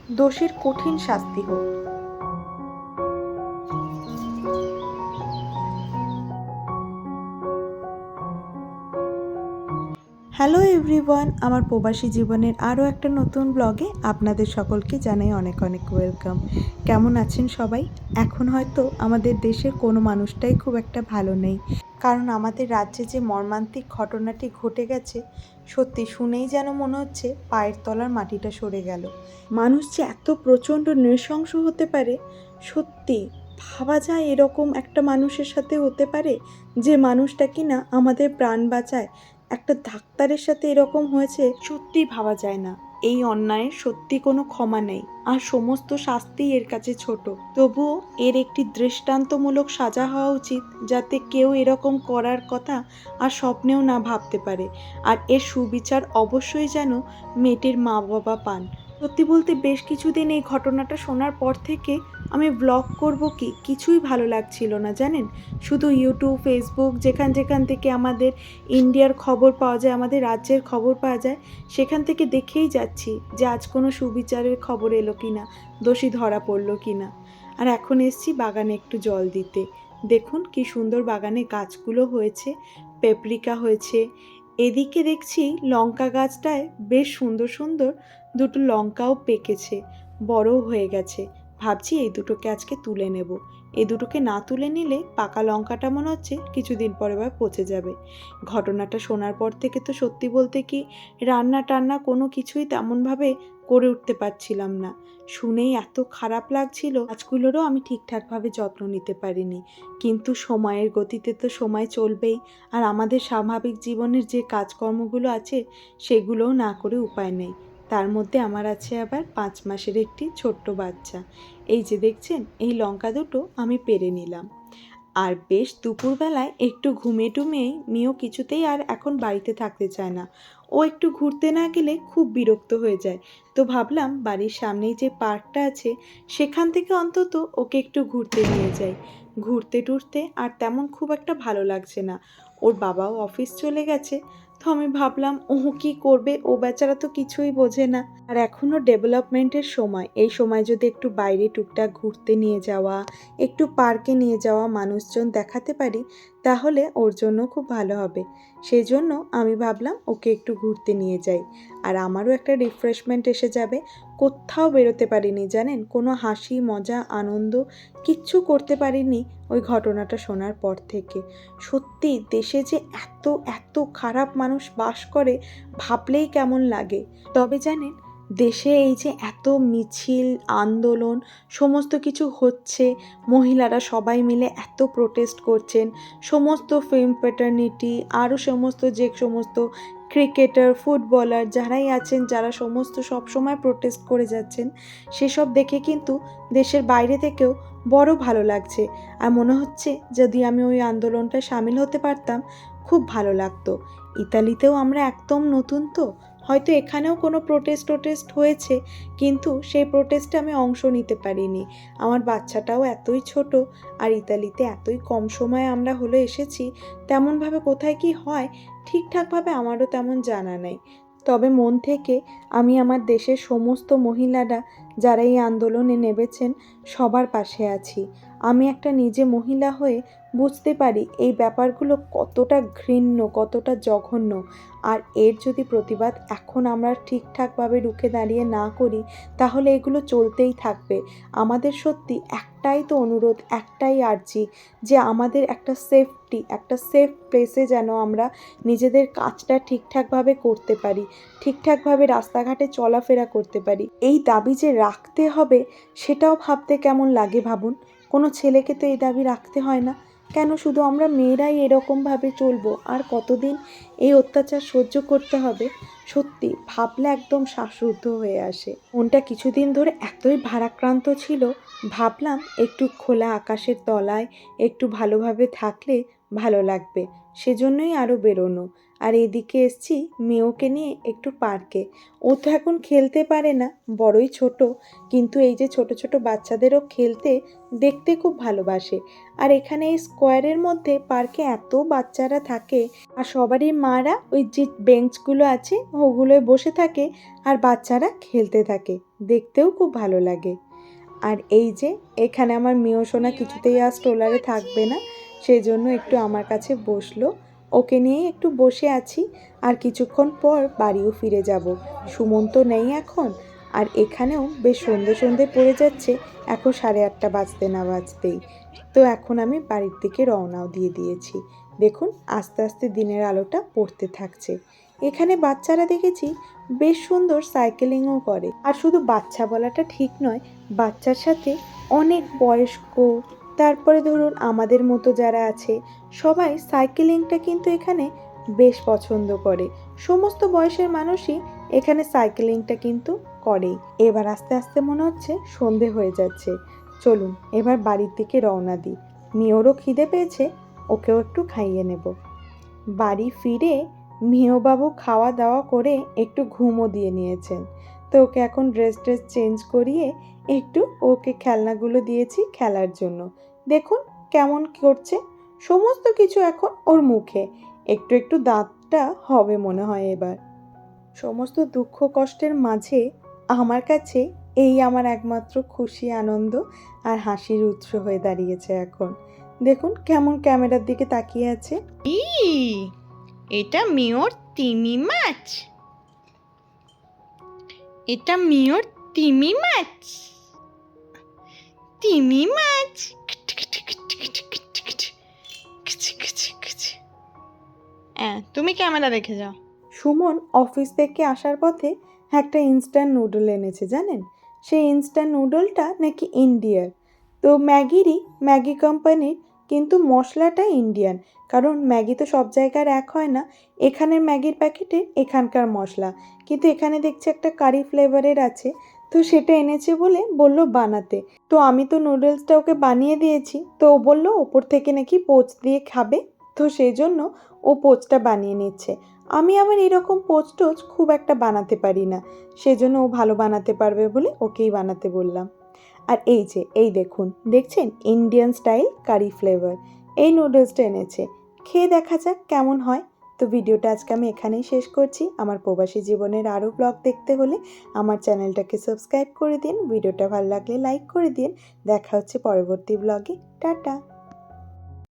দোষীর কঠিন শাস্তি হোক। হ্যালো এভরিওয়ান, আমার প্রবাসী জীবনের আরও একটা নতুন ব্লগে আপনাদের সকলকে জানাই অনেক অনেক ওয়েলকাম। কেমন আছেন সবাই? এখন হয়তো আমাদের দেশের কোনো মানুষটাই খুব একটা ভালো নেই, কারণ আমাদের রাজ্যে যে মর্মান্তিক ঘটনাটি ঘটে গেছে, সত্যি শুনেই যেন মনে হচ্ছে পায়ের তলার মাটিটা সরে গেল। মানুষ যে এত প্রচণ্ড নৃশংস হতে পারে, সত্যি ভাবা যায় এরকম একটা মানুষের সাথে হতে পারে, যে মানুষটা কিনা আমাদের প্রাণ বাঁচায়। একটা ডাক্তারের সাথে এরকম হয়েছে, সত্যিই ভাবা যায় না। এই অন্যায়ের সত্যি কোনো ক্ষমা নেই, আর সমস্ত শাস্তি এর কাছে ছোট। তবুও এর একটি দৃষ্টান্তমূলক সাজা হওয়া উচিত, যাতে কেউ এরকম করার কথা আর স্বপ্নেও না ভাবতে পারে। আর এর সুবিচার অবশ্যই যেন মেয়েটির মা বাবা পান। সত্যি বলতে বেশ কিছুদিন এই ঘটনাটা শোনার পর থেকে আমি ব্লগ করব কি কিছুই ভালো লাগছিল না, জানেন। শুধু ইউটিউব, ফেসবুক, যেখান যেখান থেকে আমাদের ইন্ডিয়ার খবর পাওয়া যায়, আমাদের রাজ্যের খবর পাওয়া যায়, সেখান থেকে দেখেই যাচ্ছি যে আজ কোনো সুবিচারের খবর এলো কি না, দোষী ধরা পড়লো কি না। আর এখন এসছি বাগানে একটু জল দিতে। দেখুন কি সুন্দর বাগানে গাছগুলো হয়েছে, পেপরিকা হয়েছে। এদিকে দেখছি লঙ্কা গাছটায় বেশ সুন্দর সুন্দর দুটো লঙ্কাও পেকেছে, বড়ও হয়ে গেছে। ভাবছি এই দুটোকে আজকে তুলে নেব। এই দুটোকে না তুলে নিলে পাকা লঙ্কাটা মনে হচ্ছে কিছুদিন পরে বা পচে যাবে। ঘটনাটা শোনার পর থেকে তো সত্যি বলতে কি রান্না টান্না কোনো কিছুই তেমনভাবে করে উঠতে পারছিলাম না। শুনেই এত খারাপ লাগছিল। গাছগুলোরও আমি ঠিকঠাকভাবে যত্ন নিতে পারিনি, কিন্তু সময়ের গতিতে তো সময় চলবেই। আর আমাদের স্বাভাবিক জীবনের যে কাজকর্মগুলো আছে, সেগুলোও না করে উপায় নেই। তার মধ্যে আমার আছে আবার 5 মাসের একটি ছোট্ট বাচ্চা। এই যে দেখছেন, এই লঙ্কা দুটো আমি পেরে নিলাম। আর বেশ দুপুরবেলায় একটু ঘুমিয়ে টুমিয়েই মেয়েও কিছুতেই আর এখন বাড়িতে থাকতে চায় না। ও একটু ঘুরতে না গেলে খুব বিরক্ত হয়ে যায়। তো ভাবলাম বাড়ির সামনেই যে পার্কটা আছে, সেখান থেকে অন্তত ওকে একটু ঘুরতে নিয়ে যাই। ঘুরতে টুরতে আর তেমন খুব একটা ভালো লাগছে না। ওর বাবাও অফিস চলে গেছে। তো আমি ভাবলাম ও কি করবে, ও বেচারা তো কিছুই বোঝে না। আর এখনও ডেভেলপমেন্টের সময়, এই সময় যদি একটু বাইরে টুকটাক ঘুরতে নিয়ে যাওয়া, একটু পার্কে নিয়ে যাওয়া, মানুষজন দেখাতে পারি, তাহলে ওর জন্য খুব ভালো হবে। সেই জন্য আমি ভাবলাম ওকে একটু ঘুরতে নিয়ে যাই, আর আমারও একটা রিফ্রেশমেন্ট এসে যাবে। কোথাও বেরোতে পারিনি জানেন, কোনো হাসি মজা আনন্দ কিচ্ছু করতে পারিনি ওই ঘটনাটা শোনার পর থেকে। সত্যি দেশে যে এত এত খারাপ মানুষ বাস করে, ভাবলেই কেমন লাগে। তবে জানেন, দেশে এই যে এত মিছিল আন্দোলন সমস্ত কিছু হচ্ছে, মহিলারা সবাই মিলে এত প্রোটেস্ট করছেন, সমস্ত ফিল্ম প্যাটার্নিটি, আরও সমস্ত যে সমস্ত ক্রিকেটার, ফুটবলার যারাই আছেন, যারা সমস্ত সবসময় প্রোটেস্ট করে যাচ্ছেন, সেসব দেখে কিন্তু দেশের বাইরে থেকেও বড় ভালো লাগছে। আর মনে হচ্ছে যদি আমি ওই আন্দোলনটায় সামিল হতে পারতাম, খুব ভালো লাগতো। ইতালিতেও আমরা একদম নতুন, তো হয়তো এখানেও কোনো প্রোটেস্ট হয়েছে, কিন্তু সেই প্রোটেস্টে আমি অংশ নিতে পারিনি। আমার বাচ্চাটাও এতই ছোট, আর ইতালিতে এতই কম সময়ে আমরা হলে এসেছি, তেমনভাবে কোথায় কি হয় ঠিকঠাকভাবে আমারও তেমন জানা নেই। তবে মন থেকে আমি আমার দেশের সমস্ত মহিলারা যারা এই আন্দোলনে নেমেছেন, সবার পাশে আছি। আমি একটা নিজে মহিলা হয়ে বুঝতে পারি এই ব্যাপারগুলো কতটা ঘৃণ্য, কতটা জঘন্য। আর এর যদি প্রতিবাদ এখন আমরা ঠিকঠাকভাবে রুখে দাঁড়িয়ে না করি, তাহলে এগুলো চলতেই থাকবে। আমাদের সত্যি একটাই তো অনুরোধ, একটাই আর্জি, যে আমাদের একটা সেফটি, একটা সেফ প্লেসে যেন আমরা নিজেদের কাজটা ঠিকঠাকভাবে করতে পারি, ঠিকঠাকভাবে রাস্তাঘাটে চলাফেরা করতে পারি। এই দাবি যে রাখতে হবে, সেটাও ভাবতে কেমন লাগে ভাবুন। কোনো ছেলেকে তো এই দাবি রাখতে হয় না, কেন শুধু আমরা মেয়েরাই এরকমভাবে চলবো? আর কতদিন এই অত্যাচার সহ্য করতে হবে? সত্যি ভাবলে একদম শ্বাসরুদ্ধ হয়ে আসে। মনটা কিছুদিন ধরে এতই ভারাক্রান্ত ছিল, ভাবলাম একটু খোলা আকাশের তলায় একটু ভালোভাবে থাকলে ভালো লাগবে, সেজন্যই আরও বেরোনো। আর এদিকে এসছি মেয়েকে নিয়ে একটু পার্কে। ও তো এখন খেলতে পারে না, বড়ই ছোট, কিন্তু এই যে ছোট ছোট বাচ্চাদেরও খেলতে দেখতে খুব ভালোবাসে। আর এখানে এই স্কোয়ারের মধ্যে পার্কে এত বাচ্চারা থাকে, আর সবারই মারা ওই যে বেঞ্চগুলো আছে ওগুলোয় বসে থাকে আর বাচ্চারা খেলতে থাকে, দেখতেও খুব ভালো লাগে। আর এই যে এখানে আমার মেয়ে সোনা কিছুতেই আর স্ট্রোলারে থাকবে না, সেই জন্য একটু আমার কাছে বসলো। ওকে নিয়ে একটু বসে আছি, আর কিছুক্ষণ পর বাড়িও ফিরে যাব। সুমন তো নেই এখন, আর এখানেও বেশ সন্ধে সন্ধে পড়ে যাচ্ছে, এখন 8:30 বাজতে না বাজতেই। তো এখন আমি বাড়ির দিকে রওনাও দিয়ে দিয়েছি। দেখুন আস্তে আস্তে দিনের আলোটা পড়তে থাকছে। এখানে বাচ্চারা দেখেছি বেশ সুন্দর সাইকেলিংও করে। আর শুধু বাচ্চা বলাটা ঠিক নয়, বাচ্চার সাথে অনেক বয়স্ক, তারপরে ধরুন আমাদের মতো যারা আছে, সবাই সাইকেলিংটা কিন্তু এখানে বেশ পছন্দ করে। সমস্ত বয়সের মানুষই এখানে সাইকেলিংটা কিন্তু করেই। এবার আস্তে আস্তে মনে হচ্ছে সন্ধে হয়ে যাচ্ছে, চলুন এবার বাড়ির দিকে রওনা দিই। মেয়েরও খিদে পেয়েছে, ওকেও একটু খাইয়ে নেব। বাড়ি ফিরে মেয়বাবু খাওয়া দাওয়া করে একটু ঘুমও দিয়ে নিয়েছেন। তো ওকে এখন ড্রেস চেঞ্জ করিয়ে একটু ওকে খেলনাগুলো দিয়েছি খেলার জন্য। দেখুন কেমন করছে, সমস্ত কিছু এখন ওর মুখে। একটু একটু দাঁতটা হবে মনে হয় এবার। সমস্ত দুঃখ কষ্টের মাঝে আমার কাছে এই আমার একমাত্র খুশি, আনন্দ আর হাসির উৎস হয়ে দাঁড়িয়েছে এখন। দেখুন কেমন ক্যামেরার দিকে তাকিয়ে আছে। এটা মেয়র তিমি মাছ, এটা মেয়র তিমি মাছ, তিমি মাছ। তুমি ক্যামেরা রেখে যাও। সুমন অফিস থেকে আসার পথে একটা ইনস্ট্যান্ট নুডল এনেছে, জানেন? সেই ইনস্ট্যান্ট নুডলটা নাকি ইন্ডিয়ার। তো ম্যাগি কোম্পানির, কিন্তু মশলাটা ইন্ডিয়ান। কারণ ম্যাগি তো সব জায়গার এক হয় না, এখানের ম্যাগির প্যাকেটে এখানকার মশলা, কিন্তু এখানে দেখছি একটা কারি ফ্লেভারের আছে। তো সেটা এনেছে বলে বলল বানাতে। তো আমি তো নুডলসটা ওকে বানিয়ে দিয়েছি, তো ও বললো ওপর থেকে নাকি পোচ দিয়ে খাবে, তো সেই জন্য ও পোচটা বানিয়ে নিচ্ছে। আমি আবার এরকম পোচ টোচ খুব একটা বানাতে পারি না, সেজন্য ও ভালো বানাতে পারবে বলে ওকেই বানাতে বললাম। আর এই যে এই দেখুন, দেখছেন ইন্ডিয়ান স্টাইল কারি ফ্লেভার এই নুডলসটা এনেছে। খেয়ে দেখা যাক কেমন হয়। তো ভিডিওটা আজকে আমি এখানেই শেষ করছি। আমার প্রবাসী জীবনের আরও ব্লগ দেখতে হলে আমার চ্যানেলটাকে সাবস্ক্রাইব করে দিন, ভিডিওটা ভালো লাগলে লাইক করে দিন। দেখা হচ্ছে পরবর্তী ব্লগে। টাটা।